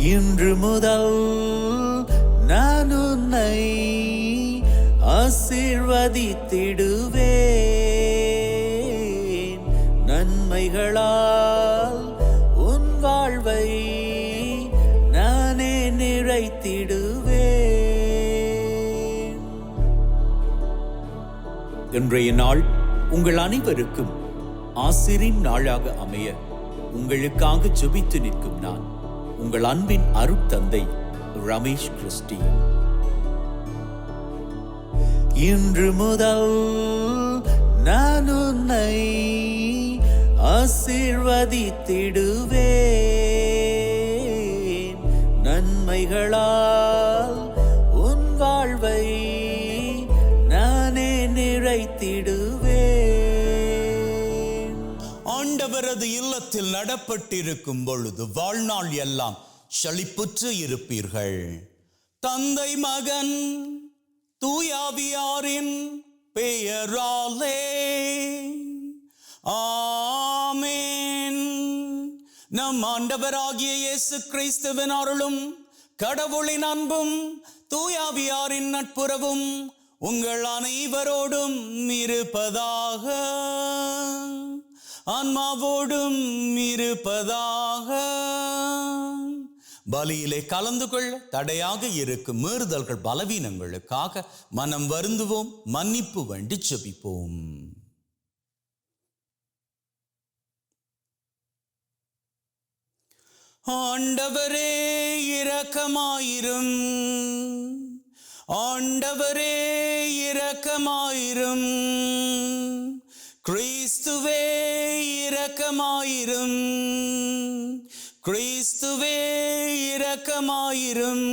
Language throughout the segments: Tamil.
இன்று முதல் நான் உன்னை ஆசீர்வதித்திடுவேன். நன்மைகளால் உன் வாழ்வை நானே நிறைத்திடுவேன். இன்றைய நாள் உங்கள் அனைவருக்கும் ஆசிரின் நாளாக அமைய உங்களுக்காக ஜெபித்து நிற்கும் நான் உங்கள் அன்பின் அருட்தந்தை ரமேஷ் கிறிஸ்டி. இன்று முதல் நான் உன்னை ஆசீர்வதித்திடுவேன். நன்மைகளால் உன் வாழ்வை நானே நிறைத்திடுவேன். ஆண்டவரது இல்லத்தில் நடப்பட்டிருக்கும் பொழுது வாழ்நாள் எல்லாம் செழிப்புற்று இருப்பீர்கள். தந்தை மகன் தூயாவியாரின் பெயராலே ஆமென். நம் ஆண்டவராகிய இயேசு கிறிஸ்துவின் அருளும் கடவுளின் அன்பும் தூயாவியாரின் நட்புறவும் உங்கள் அனைவரோடும் இருப்பதாக, ஆன்மாவோடும் இருப்பதாக. பலியிலே கலந்து கொள்ள தடையாக இருக்கும் மீறுதல்கள் பலவீனங்களுக்காக மனம் வருந்துவோம், மன்னிப்பு வேண்டி ஜெபிப்போம். ஆண்டவரே இரக்கமாயிரும், ஆண்டவரே இரக்கமாயிரும். கிறிஸ்துவே இரக்கமாயிரும், கிறிஸ்துவே இரக்கமாயிரும்.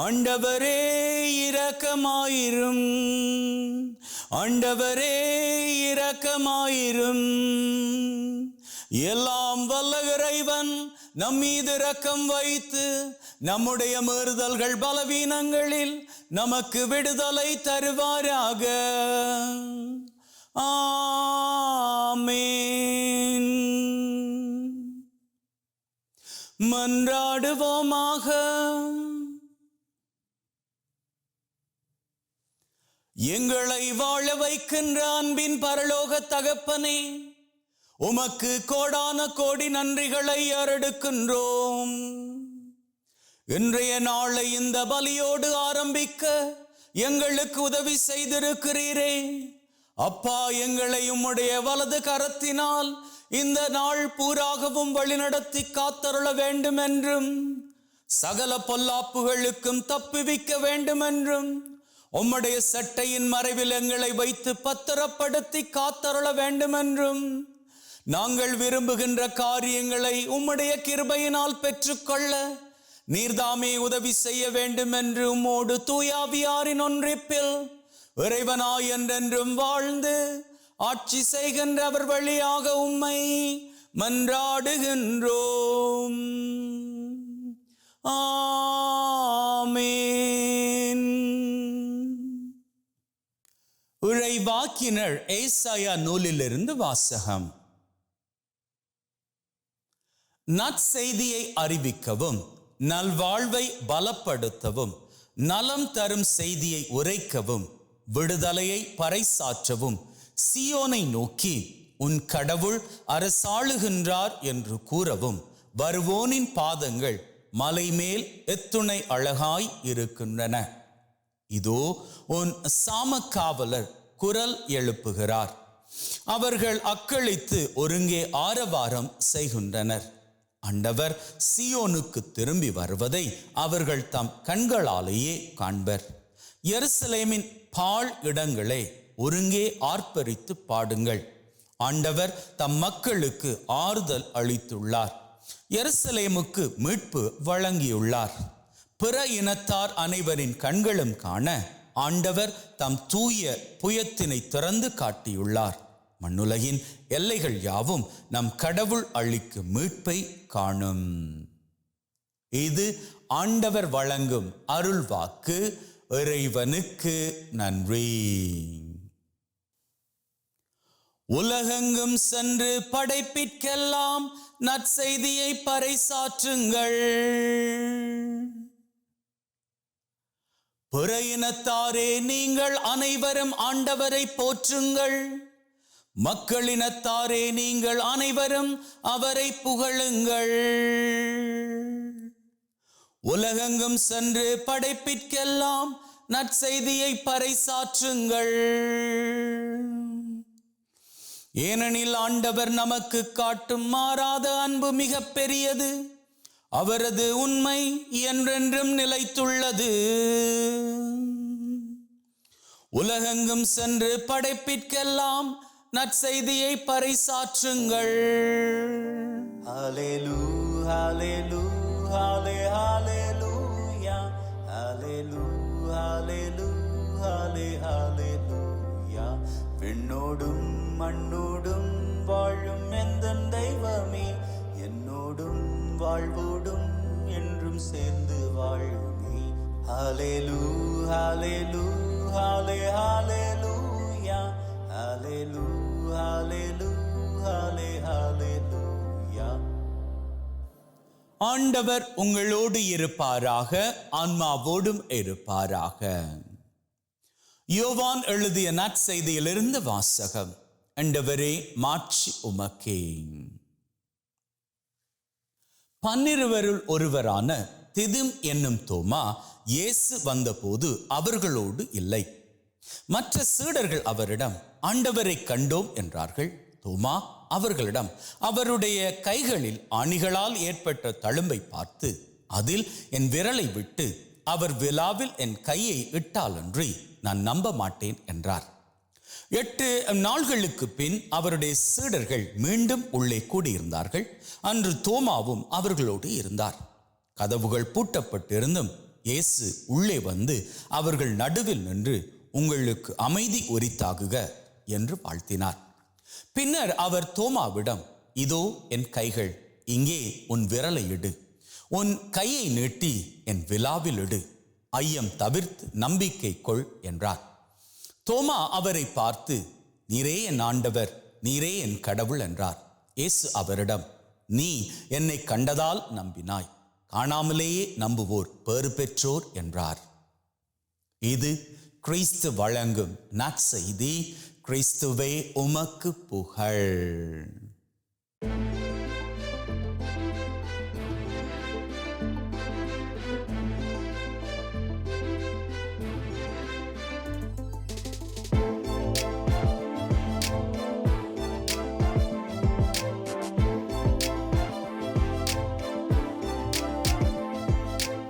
ஆண்டவரே இரக்கமாயிரும், ஆண்டவரே இரக்கமாயிரும். எல்லாம் வல்ல இறைவன் நம் மீது இரக்கம் வைத்து நம்முடைய மீறுதல்கள் பலவீனங்களில் நமக்கு விடுதலை தருவாராக. ஆமென். மன்றாடுவோமாக. எங்களை வாழ வைக்கின்ற அன்பின் பரலோக தகப்பனே, உமக்கு கோடான கோடி நன்றிகளை ஏறெடுக்கின்றோம். இன்றைய நாளை இந்த பலியோடு ஆரம்பிக்க எங்களுக்கு உதவி செய்திருக்கிறீரே அப்பா. எங்களை உம்முடைய வலது கரத்தினால் இந்த நாள் பூராகவும் வழிநடத்தி காத்தருள வேண்டும் என்றும், சகல பொல்லாப்புகளுக்கும் தப்புவிக்க வேண்டும் என்றும், உம்முடைய சட்டையின் மறைவில் எங்களை வைத்து பத்திரப்படுத்தி காத்தருள வேண்டும் என்றும், நாங்கள் விரும்புகின்ற காரியங்களை உம்முடைய கிருபையினால் பெற்றுக்கொள்ள நீர்தாமே உதவி செய்ய வேண்டும் என்று உம்மோடு தூயாவியாரின் ஒன்றிப்பில் இறைவனாய் என்றென்றும் வாழ்ந்து ஆட்சி செய்கின்ற அவர் வழியாக உம்மை மன்றாடுகின்றோம். ஆமென். இறைவாக்கினர் ஏசாயா நூலிலிருந்து வாசகம். நற்செய்தியை அறிவிக்கவும், நல்வாழ்வை பலப்படுத்தவும், நலம் தரும் செய்தியை உரைக்கவும், விடுதலையை பறைசாற்றவும், சியோனை நோக்கி உன் கடவுள் அரசாளுகின்றார் என்று கூறவும், வருவோனின் பாதங்கள் மலை மேல் எத்துணை அழகாய் இருக்கின்றன. இதோ உன் சாமக்காவலர் குரல் எழுப்புகிறார். அவர்கள் அக்களித்து ஒருங்கே ஆரவாரம் செய்கின்றனர். ஆண்டவர் சியோனுக்கு திரும்பி வருவதை அவர்கள் தம் கண்களாலேயே காண்பர். எருசலேமின் பாழ் இடங்களே, ஒருங்கே ஆர்ப்பரித்து பாடுங்கள். ஆண்டவர் தம் மக்களுக்கு ஆறுதல் அளித்துள்ளார். எருசலேமுக்கு மீட்பு வழங்கியுள்ளார். பிற இனத்தார் அனைவரின் கண்களும் காண ஆண்டவர் தம் தூய புயத்தினை திறந்து காட்டியுள்ளார். மண்ணுலகின் எல்லைகள் யாவும் நம் கடவுள் அளிக்கும் மீட்பை காணும். இது ஆண்டவர் வழங்கும் அருள் வாக்கு. இறைவனுக்கு நன்றி. உலகெங்கும் சென்று படைப்பிற்கெல்லாம் நற்செய்தியை பறைசாற்றுங்கள். பிற இனத்தாரே, நீங்கள் அனைவரும் ஆண்டவரை போற்றுங்கள். மக்களினத்தாரே, நீங்கள் அனைவரும் அவரை புகழுங்கள். உலகெங்கும் சென்று படைப்பிற்கெல்லாம் நற்செய்தியை பறைசாற்றுங்கள். ஏனெனில் ஆண்டவர் நமக்கு காட்டும் மாறாத அன்பு மிக பெரியது. அவரது உண்மை என்றென்றும் நிலைத்துள்ளது. உலகெங்கும் சென்று படைப்பிற்கெல்லாம் நற்செய்தியை பறைசாற்றுங்கள். ஹல்லேலூயா, ஹல்லேலூயா, ஹல்லேலூயா, ஹல்லேலூயா, ஹல்லேலூயா, ஹல்லேலூயா. விண்ணோடும் மண்ணோடும் வாழும் எந்தன் தெய்வமே, என்னோடும் வாழ்வோடும் என்றும் சேர்ந்து வாழுமே. ஹல்லேலூயா, ஹல்லேலூயா, ஹல்லேலூயா, ஹல்லேலூயா, ஹல்லேலூயா, ஹல்லேலூயா. ஆண்டவர் உங்களோடு இருப்பாராக, ஆன்மாவோடும் இருப்பாராக. யோவான் எழுதிய நற்செய்தியிலிருந்து வாசகம். ஆண்டவரே, மாட்சி உமக்கே. 12 ஒருவரான திதும் என்னும் தோமா இயேசு வந்தபோது அவர்களோடு இல்லை. மற்ற சீடர்கள் அவரிடம், ஆண்டவரை கண்டோம் என்றார்கள். தோமா அவர்களிடம், அவருடைய கைகளில் ஆணிகளால் ஏற்பட்ட தழும்பை பார்த்து, அதில் என் விரலை விட்டு அவர் விலாவில் என் கையை இட்டாலன்றி நான் நம்ப மாட்டேன் என்றார். 8 நாள்களுக்கு பின் அவருடைய சீடர்கள் மீண்டும் உள்ளே கூடியிருந்தார்கள். அன்று தோமாவும் அவர்களோடு இருந்தார். கதவுகள் பூட்டப்பட்டிருந்தும் இயேசு உள்ளே வந்து அவர்கள் நடுவில் நின்று, உங்களுக்கு அமைதி உரித்தாகுக என்று வாழ்த்தினார். பின்னர் அவர் தோமாவிடம், இதோ என் கைகள், இங்கே உன் விரலை இடு, உன் கையை நீட்டி என் விலாவில் இடு, ஐயம் தவிர்த்து நம்பிக்கை கொள் என்றார். தோமா அவரை பார்த்து, நீரே என் ஆண்டவர், நீரே என் கடவுள் என்றார். இயேசு அவரிடம், நீ என்னை கண்டதால் நம்பினாய், காணாமலேயே நம்புவோர் பேறு பெற்றோர் என்றார். இது கிறிஸ்து வழங்கும் நற்செய்தி. கிறிஸ்துவே உமக்கு புகழ்.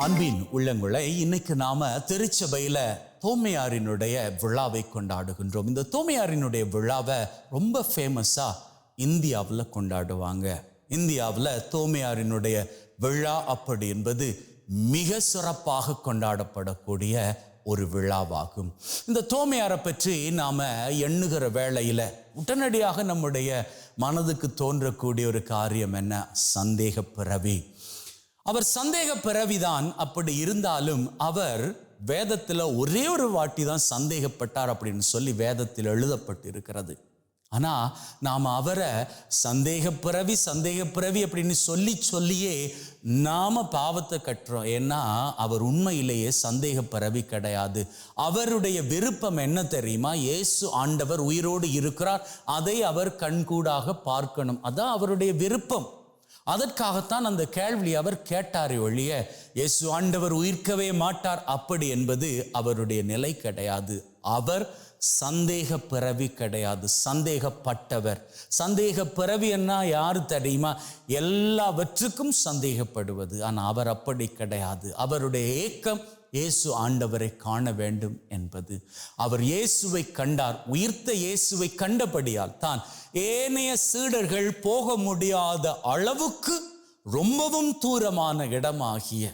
அன்பின் உள்ளங்களை, இன்னைக்கு நாம திருச்சபையில தோமையாரினுடைய விழாவை கொண்டாடுகின்றோம். இந்த தோமையாரினுடைய விழாவை ரொம்ப ஃபேமஸா இந்தியாவில் கொண்டாடுவாங்க. இந்தியாவில் தோமையாரினுடைய விழா அப்படி என்பது மிக சிறப்பாக கொண்டாடப்படக்கூடிய ஒரு விழாவாகும். இந்த தோமையாரை பற்றி நாம எண்ணுகிற வேளையில உடனடியாக நம்முடைய மனதுக்கு தோன்றக்கூடிய ஒரு காரியம் என்ன? சந்தேக பிறவி. அவர் சந்தேக பிறவிதான். அப்படி இருந்தாலும் அவர் வேதத்தில் ஒரே ஒரு வாட்டி தான் சந்தேகப்பட்டார் அப்படின்னு சொல்லி வேதத்தில் எழுதப்பட்டு இருக்கிறது. ஆனால் நாம் அவரை சந்தேக பிறவி அப்படின்னு சொல்லியே நாம் பாவத்தை கட்டுறோம். ஏன்னா அவர் உண்மையிலேயே சந்தேக பிறவி கிடையாது. அவருடைய விருப்பம் என்ன தெரியுமா? இயேசு ஆண்டவர் உயிரோடு இருக்கிறார், அதை அவர் கண்கூடாக பார்க்கணும். அதான் அவருடைய விருப்பம். அதற்காகத்தான் அந்த கேள்வி அவர் கேட்டாரே ஒழிய இயேசு ஆண்டவர் உயிர்க்கவே மாட்டார் அப்படி என்பது அவருடைய நிலை கிடையாது. அவர் சந்தேக பிறவி கிடையாது, சந்தேகப்பட்டவர். சந்தேக பிறவி என்ன யாரு தெரியுமா? எல்லாவற்றுக்கும் சந்தேகப்படுவது. ஆனால் அவர் அப்படி கிடையாது. அவருடைய ஏக்கம் இயேசு ஆண்டவரை காண வேண்டும் என்பது. அவர் இயேசுவை கண்டார். உயிர்த்த இயேசுவை கண்டபடியால் தான் ஏனைய சீடர்கள் போக முடியாத அளவுக்கு ரொம்பவும் தூரமான இடமாகிய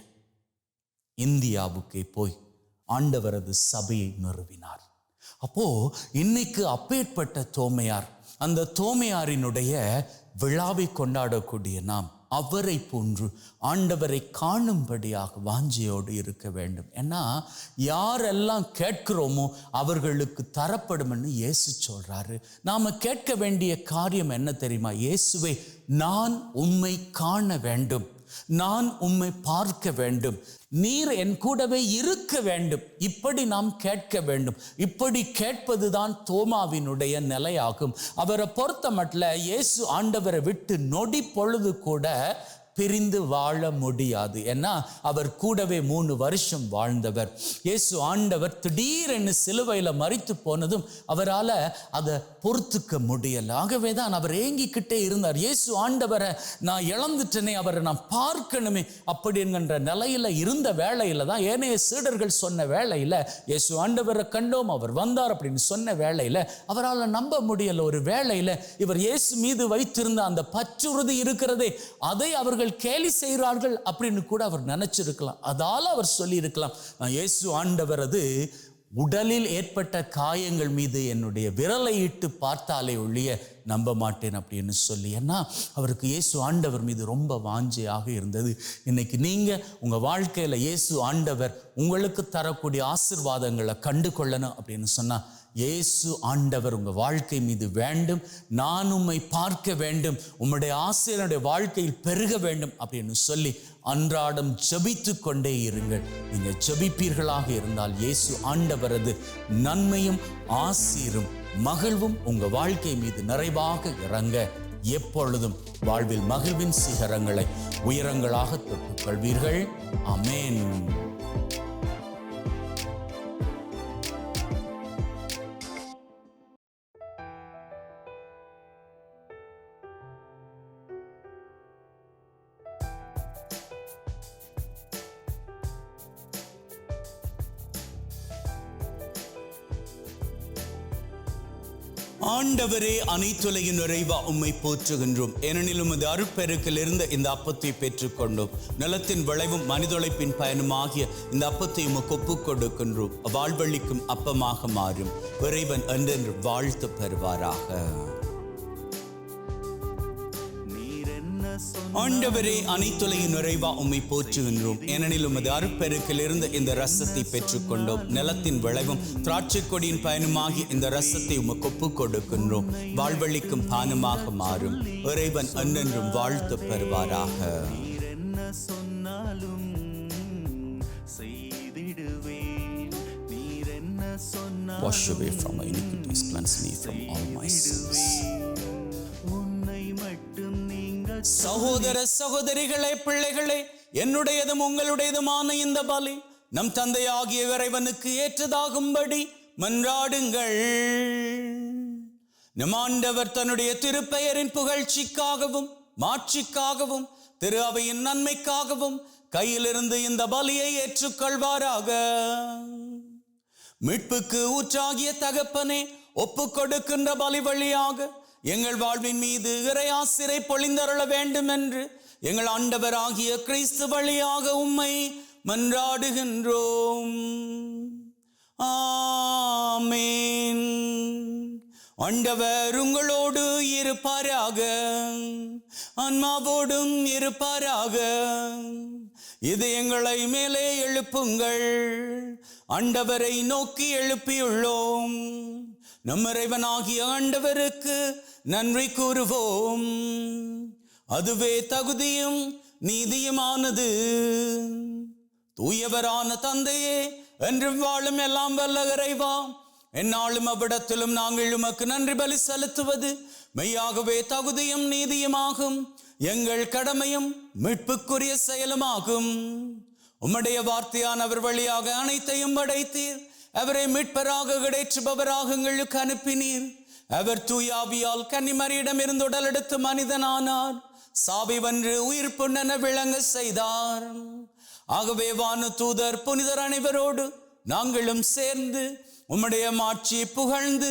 இந்தியாவுக்கே போய் ஆண்டவரது சபையை நிறுவினார். அப்போ இன்னைக்கு அப்பேற்பட்ட தோமையார், அந்த தோமையாரினுடைய விழாவை கொண்டாடக்கூடிய நாம் அவரை போன்று ஆண்டவரை காணும்படியாக வாஞ்சையோடு இருக்க வேண்டும். ஏன்னா யாரெல்லாம் கேட்கிறோமோ அவர்களுக்கு தரப்படும்னு இயேசு சொல்றாரு. நாம கேட்க வேண்டிய காரியம் என்ன தெரியுமா? இயேசுவே, நான் உம்மை காண வேண்டும், நான் உம்மை பார்க்க வேண்டும், நீர் என் கூடவே இருக்க வேண்டும். இப்படி நாம் கேட்க வேண்டும். இப்படி கேட்பதுதான் தோமாவினுடைய நிலையாகும். அவரை பொறுத்த மட்டும் இயேசு ஆண்டவரை விட்டு நொடி பொழுது கூட பிரிந்து வாழ முடியாது. ஏன்னா அவர் கூடவே 3 வருஷம் வாழ்ந்தவர். இயேசு ஆண்டவர் திடீரென்று சிலுவையில் மரித்து போனதும் அவரால் அதை பொறுத்துக்க முடியல. ஆகவே தான் அவர் ஏங்கிக்கிட்டே இருந்தார். இயேசு ஆண்டவரை நான் இழந்துட்டேனே, அவரை நான் பார்க்கணுமே அப்படிங்கிற நிலையில் இருந்த வேளையில் தான் ஏனைய சீடர்கள் சொன்ன வேளையில் இயேசு ஆண்டவரை கண்டோம், அவர் வந்தார் அப்படின்னு சொன்ன வேளையில் அவரால் நம்ப முடியல. ஒரு வேளையில் இவர் இயேசு மீது வைத்திருந்த அந்த பற்றுறுதி இருக்கிறதே, அதை அவர்கள் கேலி செய்கிறார்கள் அப்படின்னு கூட அவர் நினைச்சிருக்கலாம். அதால அவர் சொல்லி இருக்கலாம், இயேசு ஆண்டவர் அது உடலில் ஏற்பட்ட காயங்கள் மீது என்னுடைய விரலை இட்டு பார்த்தாலே ஒழிய நம்ப மாட்டேன் அப்படின்னு சொல்லி. ஏன்னா அவருக்கு இயேசு ஆண்டவர் மீது ரொம்ப வாஞ்சையாக இருந்தது. இன்னைக்கு நீங்கள் உங்கள் வாழ்க்கையில் இயேசு ஆண்டவர் உங்களுக்கு தரக்கூடிய ஆசீர்வாதங்களை கண்டு கொள்ளணும் அப்படின்னு சொன்னால் இயேசு ஆண்டவர் உங்கள் வாழ்க்கை மீது வேண்டும், நான் உம்மை பார்க்க வேண்டும், உம்முடைய ஆசீர்வாதம் வாழ்க்கையில் பெருக வேண்டும் அப்படின்னு சொல்லி அன்றாடம் ஜெபித்து கொண்டே இருங்கள். நீங்கள் ஜெபிப்பீர்களாக இருந்தால் இயேசு ஆண்டவரது நன்மையும் ஆசீரும் மகிழ்வும் உங்கள் வாழ்க்கை மீது நிறைவாக இறங்க எப்பொழுதும் வாழ்வில் மகிழ்வின் சிகரங்களை உயரங்களாக தொட்டுக் கொள்வீர்கள். ஆமென். ஆண்டவரே, அனைத்துலகின் நிறைவா உம்மை போற்றுகின்றோம். ஏனெனில் உமது அருட்பெருக்கில் இருந்த இந்த அப்பத்தை பெற்றுக்கொண்டோம். நிலத்தின் விளைவும் மனிதொழைப்பின் பயனுமாகிய இந்த அப்பத்தை உமக்கு ஒப்புக் கொடுக்கின்றோம். வாழ்வழிக்கும் அப்பமாக மாறும். இறைவன் என்றென்று வாழ்த்து பெறுவாராக. ஆண்டவரே, அனைத்துலகின் நிறைவா உம்மை போற்றுகின்றோம். ஏனெனில் உமது அருட்பெருக்கில் இருந்த இந்த ரசத்தை பெற்றுக்கொண்டோம். நிலத்தின் விளைவும் திராட்சை கொடியின் பயனுமாகி இந்த ரசத்தை உமக்கு ஒப்புக் கொடுக்கின்றோம். வாழ்வழிக்கும் பானமாக மாறும். இறைவன் என்றென்றும் வாழ்த்து பெறுவாராக. சொன்னாலும் செய்திடுவேன். நீர் என்ன சொன்னாலும் wash away from my iniquities, cleanse me from all my sins. சகோதர சகோதரிகளே, பிள்ளைகளே, என்னுடையதும் உங்களுடையதுமான இந்த பலி நம் தந்தையாகிய இறைவனுக்கு ஏற்றதாகும்படி மன்றாடுங்கள். நம் ஆண்டவர் தன்னுடைய திருப்பெயரின் புகழ்ச்சிக்காகவும் மாட்சிக்காகவும் திரு அவையின் நன்மைக்காகவும் கையிலிருந்து இந்த பலியை ஏற்றுக்கொள்வாராக. மீட்புக்கு ஊற்றாகிய தகப்பனே, ஒப்புக் கொடுக்கின்ற பலி வழியாக எங்கள் வாழ்வின் மீது இறை ஆசிரை பொழிந்தருள வேண்டும் என்று எங்கள் ஆண்டவராகிய கிறிஸ்து வழியாக உம்மை மன்றாடுகின்றோம். ஆமென். ஆண்டவர் உங்களோடு இருப்பாராக, ஆன்மாவோடும் இருப்பாராக. இது எங்களை மேலே எழுப்புங்கள். ஆண்டவரை நோக்கி எழுப்பியுள்ளோம். நம் இறைவனாகிய ஆண்டவருக்கு நன்றி கூறுவோம். அதுவே தகுதியும் நீதியுமானது. தூயவரான தந்தையே, என்றும் வாழும் எல்லாம் வல்ல இறைவா, எந்நாளும் அவ்விடத்திலும் நாங்கள் உமக்கு நன்றி பலி செலுத்துவது மெய்யாகவே தகுதியும் நீதியுமாகும். எங்கள் கடமையும் மீட்புக்குரிய செயலுமாகும். உம்முடைய வார்த்தையானவர் வழியாக அனைத்தையும் படைத்தீர். அவரை மீட்பராக கிடைற்றுபவராக எங்களுக்கு அனுப்பினீர். அவர் தூயாவியால் கன்னிமரியிடம் இருந்து உடல் எடுத்து மனிதனானார். சாவை வென்று உயிர் புண்ணென விளங்க செய்தார். ஆகவே வானு தூதர் புனிதர் அனைவரோடு நாங்களும் சேர்ந்து உம்முடைய மாட்சியை புகழ்ந்து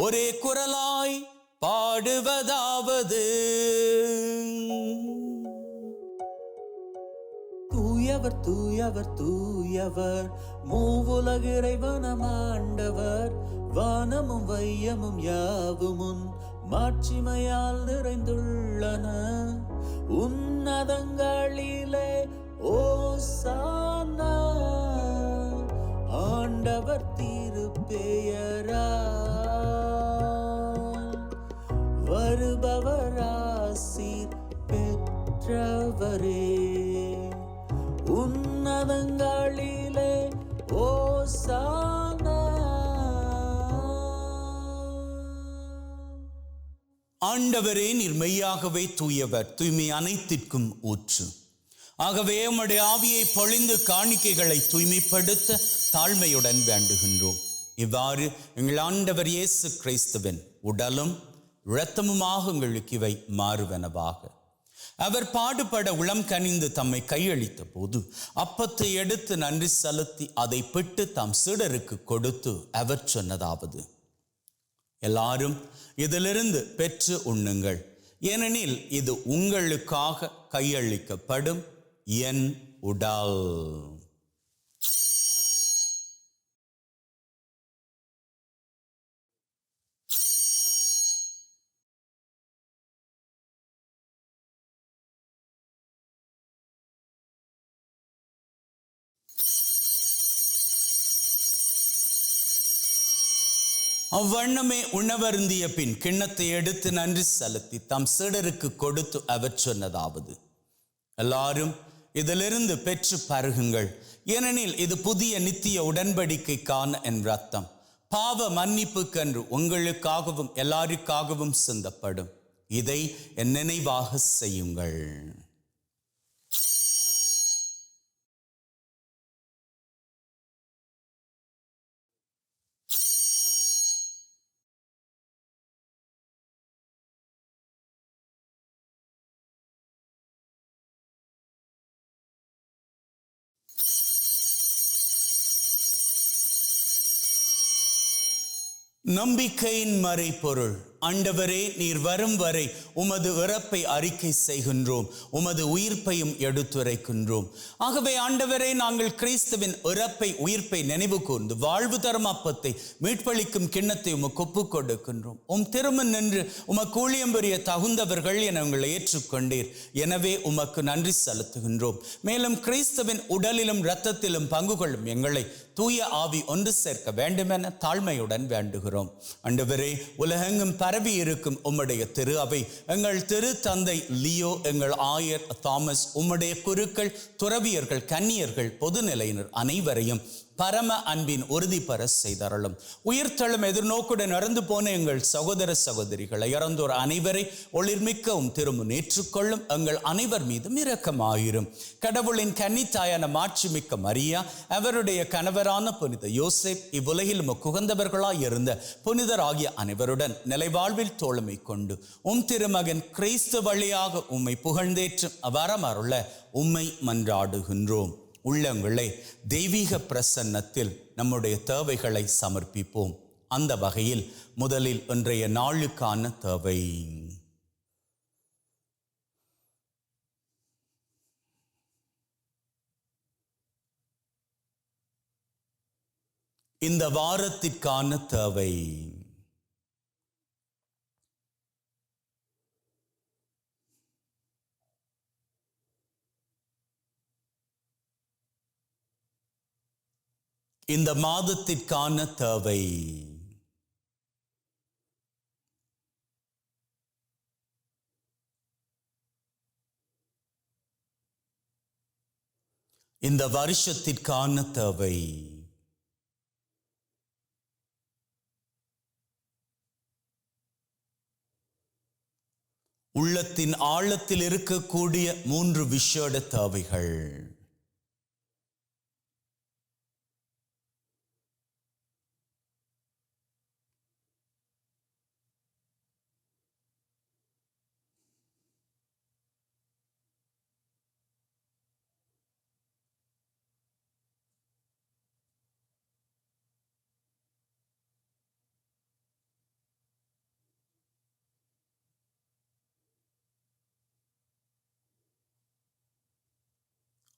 ஒரே குரலாய் பாடுவதாவது: தூயவர் தூயவர் தூயவர், மூவுலக இறைவனம் ஆண்டவர். வானமும் வையமும் யாவுமுன் மாட்சிமையால் நிறைந்துள்ளன. உன்னதங்களிலே ஓசானா, ஆண்டவர் திருப்பெயரா வருபவர் ஆசீர் பெற்றவரே. உன்னதங்களிலே ஓசானா. ஆண்டவரே, நீர் மெய்யாகவே தூயவர், தூய்மை அனைத்திற்கும் ஊற்று. ஆகவே உம்முடைய ஆவியை பொழிந்து காணிக்கைகளை தூய்மைப்படுத்த தாழ்மையுடன் வேண்டுகின்றோம். இவ்வாறு எங்கள் ஆண்டவர் இயேசு கிறிஸ்துவின் உடலும் இரத்தமுமாக எங்களுக்கு இவை மாறுவனவாக. அவர் பாடுபட உளம் கனிந்து தம்மை கையளித்த போது அப்பத்தை எடுத்து நன்றி செலுத்தி அதை பிட்டு தம் சீடருக்கு கொடுத்து அவர் சொன்னதாவது: எல்லாரும் இதிலிருந்து பெற்று உண்ணுங்கள், ஏனெனில் இது உங்களுக்காக கையளிக்கப்படும் என் உடல். அவ்வண்ணமே உணவருந்திய பின் கிண்ணத்தை எடுத்து நன்றி செலுத்தி தம் சீடருக்கு கொடுத்து அவர் சொன்னதாவது: எல்லாரும் இதிலிருந்து பெற்று பருகுங்கள், ஏனெனில் இது புதிய நித்திய உடன்படிக்கைக்கான என் இரத்தம், பாவ மன்னிப்புக்கென்று உங்களுக்காகவும் எல்லாருக்காகவும் சிந்தப்படும். இதை என் நினைவாக செய்யுங்கள். நம்பிக்கையின் மறைபொருள். ஆண்டவரே, நீர் வரும் வரை உமது இறப்பை அறிக்கை செய்கின்றோம், உமது உயிர்ப்பையும் எடுத்துரைக்கின்றோம். ஆகவே ஆண்டவரே, நாங்கள் கிறிஸ்துவின் இறப்பை உயிர்ப்பை நினைவு கூர்ந்து வாழ்வு தரும் அப்பத்தை மீட்பளிக்கும் கிண்ணத்தை உமக்கு ஒப்புக் கொடுக்கின்றோம். உம் திருமண் நின்று உமக்கு ஊழியம் புரிய தகுந்தவர்கள் என உங்களை ஏற்றுக்கொண்டீர். எனவே உமக்கு நன்றி செலுத்துகின்றோம். மேலும் கிறிஸ்துவின் உடலிலும் இரத்தத்திலும் பங்கு கொள்ளும் எங்களை தூய ஆவி ஒன்று சேர்க்க வேண்டுமென தாழ்மையுடன் வேண்டுகிறோம். ஆண்டவரே, உலகெங்கும் பரவி இருக்கும் உம்முடைய திரு அவை, எங்கள் திரு தந்தை லியோ, எங்கள் ஆயர் தாமஸ், உம்முடைய குருக்கள், துறவியர்கள், கன்னியர்கள், பொதுநிலையினர் அனைவரையும் பரம அன்பின் உறுதி பெற செய்தருளும். உயிர்த்தெழும் எதிர்நோக்குடன் இறந்து போன எங்கள் சகோதர சகோதரிகளை, இறந்தோர் அனைவரை ஒளிர்மிக்கவும் திருமுன் ஏற்றுக்கொள்ளும். எங்கள் அனைவர் மீதும் இரக்கமாயிரும். கடவுளின் கன்னித்தாயான மாட்சிமிக்க மரியா, அவருடைய கணவரான புனித யோசேப், இவ்வுலகில் குகந்தவர்களாய் இருந்த புனிதர் ஆகிய அனைவருடன் நிலைவாழ்வில் தோழமை கொண்டு உம் திருமகன் கிறிஸ்து வழியாக உம்மை புகழ்ந்தேற்றும் வரமருள உம்மை மன்றாடுகின்றோம். உள்ளங்களே, தெய்வீக பிரசன்னத்தில் நம்முடைய தேவைகளை சமர்ப்பிப்போம். அந்த வகையில் முதலில் இன்றைய நாளுக்கான தேவை: இந்த வாரத்திற்கான தேவை: இந்த மாதத்திற்கான தேவை: இந்த வருஷத்திற்கான தேவை: உள்ளத்தின் ஆழத்தில் இருக்கக்கூடிய 3 விசேட தேவைகள்.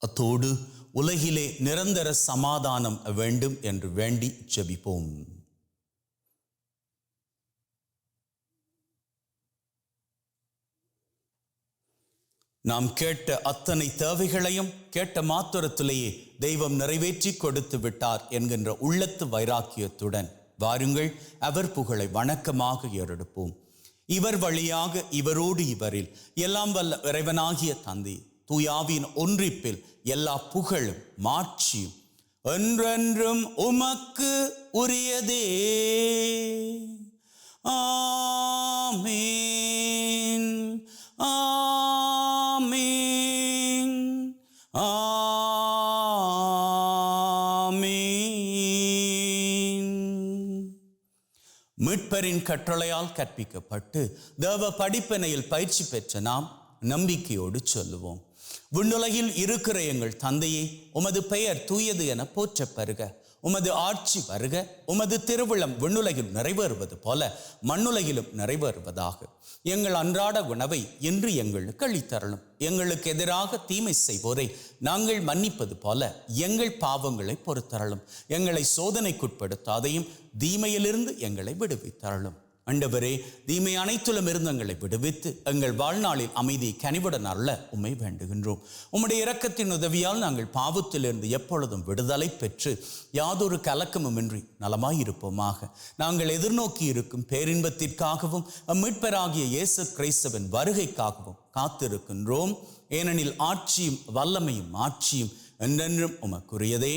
அத்தோடு உலகிலே நிரந்தர சமாதானம் வேண்டும் என்று வேண்டி ஜெபிப்போம். நாம் கேட்ட அத்தனை தேவைகளையும் கேட்ட மாத்திரத்திலேயே தெய்வம் நிறைவேற்றி கொடுத்து விட்டார் என்கின்ற உள்ளத்து வைராக்கியத்துடன் வாருங்கள் அவர் புகழை வணக்கமாக ஏறெடுப்போம். இவர் வழியாக இவரோடு இவரில் எல்லாம் வல்ல இறைவனாகிய தந்தை தூயாவின் ஒன்றிப்பில் எல்லா புகழும் மாட்சியும் என்றென்றும் உமக்கு உரியதே. ஆமீன், ஆமீன், ஆமீன். மீட்பரின் கட்டளையால் கற்பிக்கப்பட்டு தேவ படிப்பினையில் பயிற்சி பெற்ற நாம் நம்பிக்கையோடு சொல்லுவோம். விண்ணுலகில் இருக்கிற எங்கள் தந்தையே, உமது பெயர் தூயது என போற்ற பெறுக. உமது ஆட்சி வருக. உமது திருவிழம் விண்ணுலகில் நிறைவேறுவது போல மண்ணுலகிலும் நிறைவேறுவதாக. எங்கள் அன்றாட உணவை இன்று எங்களுக்கு அளித்தருளும். எங்களுக்கு எதிராக தீமை செய்வோரை நாங்கள் மன்னிப்பது போல எங்கள் பாவங்களை பொறுத்தருளும். எங்களை சோதனைக்குட்படுத்தாதையும் தீமையிலிருந்து எங்களை விடுவித்தருளும். ஆண்டவரே, தீமை அனைத்திலும் இருந்து எங்களை விடுவித்து எங்கள் வாழ்நாளில் அமைதியை கனிவுடன் அருள உம்மை வேண்டுகின்றோம். உம்முடைய இரக்கத்தின் உதவியால் நாங்கள் பாவத்திலிருந்து எப்பொழுதும் விடுதலை பெற்று யாதொரு கலக்கமுமின்றி நலமாயிருப்போமாக. நாங்கள் எதிர்நோக்கி இருக்கும் பேரின்பத்திற்காகவும் மீட்பராகிய இயேசு கிறிஸ்துவின் வருகைக்காகவும் காத்திருக்கின்றோம். ஏனெனில் ஆட்சியும் வல்லமையும் ஆட்சியும் என்றென்றும் உமக்குரியதே.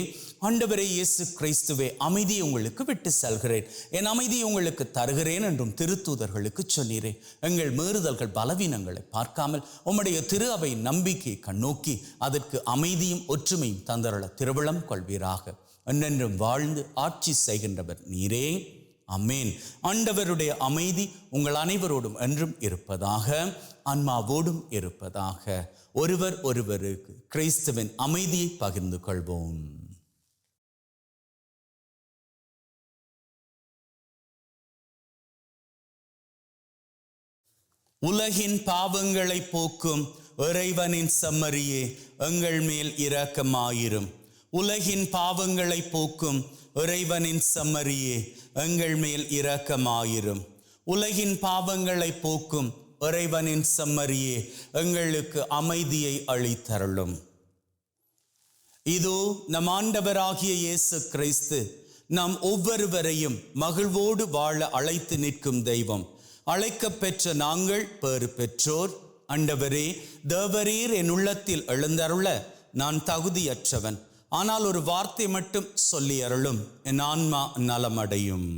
ஆண்டவரே இயேசு கிறிஸ்துவே, அமைதியை உங்களுக்கு விட்டு செல்கிறேன், என் அமைதியை உங்களுக்கு தருகிறேன் என்றும் திருத்தூதர்களுக்கு சொன்னீரே. எங்கள் மீறுதல்கள் பலவீனங்களை பார்க்காமல் உம்முடைய திரு அவை நம்பிக்கையை கண்ணோக்கி அதற்கு அமைதியும் ஒற்றுமையும் தந்தருள திருவிழம் கொள்வீராக. என்றென்றும் வாழ்ந்து ஆட்சி செய்கின்றவர் நீரே. அமேன். ஆண்டவருடைய அமைதி உங்கள் அனைவரோடும் என்றும் இருப்பதாக, ஆன்மாவோடும் இருப்பதாக. ஒருவர் ஒருவருக்கு கிறிஸ்துவின் அமைதியை பகிர்ந்து கொள்வோம். உலகின் பாவங்களை போக்கும் இறைவனின் செம்மறியே, எங்கள் மேல் இரக்கமாயிரும். உலகின் பாவங்களை போக்கும் இறைவனின் செம்மறியே, எங்கள் மேல் இரக்கமாயிரும். உலகின் பாவங்களை போக்கும் இறைவனின் செம்மறியே, எங்களுக்கு அமைதியை அளித்தருளும். இதோ நம் ஆண்டவராகிய இயேசு கிறிஸ்து நாம் ஒவ்வொருவரையும் மகிழ்வோடு வாழ அழைத்து நிற்கும் தெய்வம். அழைக்கப் பெற்ற நாங்கள் பேறு பெற்றோர். ஆண்டவரே, தேவரீர் என் உள்ளத்தில் எழுந்தருள நான் தகுதியற்றவன். ஆனால் ஒரு வார்த்தை மட்டும் சொல்லி அருளும், என் ஆன்மா நலமடையும்.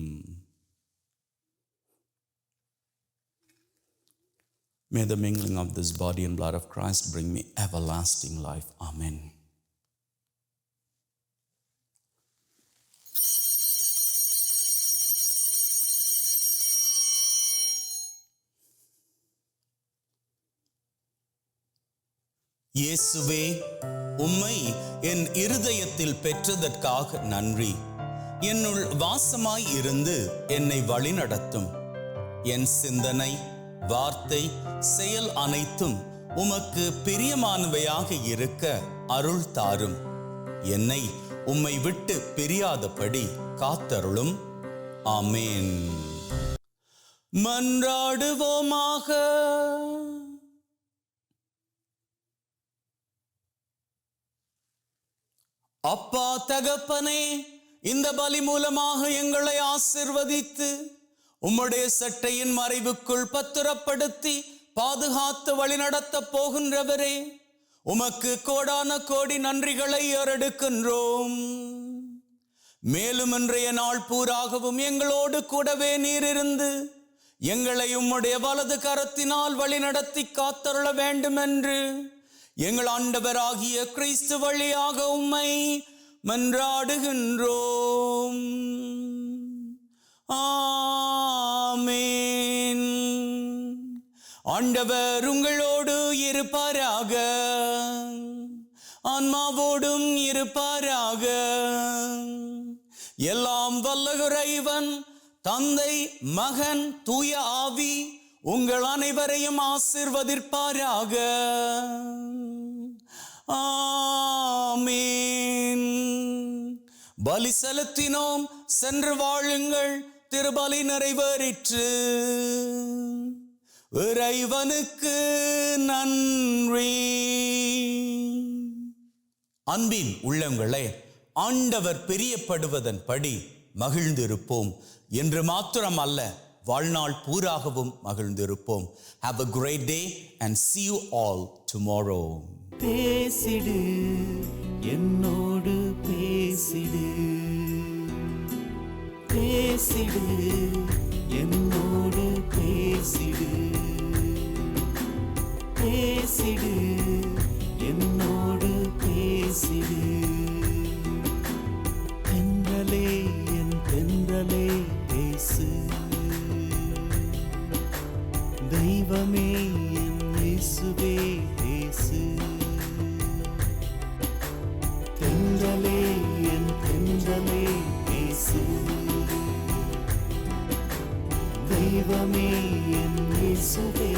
May the mingling of this body and blood of Christ bring me everlasting life. Amen. இயேசுவே, உம்மை என் இருதயத்தில் பெற்றதற்காக நன்றி. என்னுள் வாசமாய் இருந்து என்னை வழிநடத்தும். என் சிந்தனை, வார்த்தை, செயல் அனைத்தும் உமக்கு பிரியமானவையாக இருக்க அருள் தாரும். என்னை உம்மை விட்டு பிரியாதபடி காத்தருளும். ஆமேன். மன்றாடுவோமாக. அப்பா தகப்பனே, இந்த பலி மூலமாக எங்களை ஆசீர்வதித்து உம்முடைய சட்டையின் மறைவுக்குள் பத்திரப்படுத்தி பாதுகாத்து வழிநடத்த போகின்றவரே, உமக்கு கோடான கோடி நன்றிகளை ஏறெடுக்கின்றோம். மேலும் இன்றைய நாள் பூராகவும் எங்களோடு கூடவே நீர் இருந்து எங்களை உம்முடைய வலது கரத்தினால் வழிநடத்தி காத்தருள வேண்டும் என்று எங்கள் ஆண்டவராகிய கிறிஸ்து வழியாக உம்மை மன்றாடுகின்றோம். ஆமேன். ஆண்டவர் உங்களோடு இருப்பாராக, ஆன்மாவோடும் இருப்பாராக. எல்லாம் வல்ல இறைவன் தந்தை, மகன், தூய ஆவி உங்கள் அனைவரையும் ஆசீர்வதிப்பாராக. ஆமீன். பலி செலுத்தினோம், சென்று வாழுங்கள், திருபலி நிறைவேறிற்று. இறைவனுக்கு நன்றி. அன்பின் உள்ளங்களே, ஆண்டவர் பிரியப்படுவதன் படி மகிழ்ந்திருப்போம் என்று மாத்திரம் அல்ல, வாழ்நாள் பூராகவும் மகிழ்ந்திருப்போம். Have a great day and see you all tomorrow. பேசிடு என்னோடு பேசிடு, பேசிடு என்னோடு பேசிடு, பேசிடு என்னோடு பேசிடு. தென்றலே என் தென்றலே பேசு, தெய்வமே என் இயேசுவே பேசு. தென்றலே என் தென்றலே பேசு, தெய்வமே என் இயேசுவே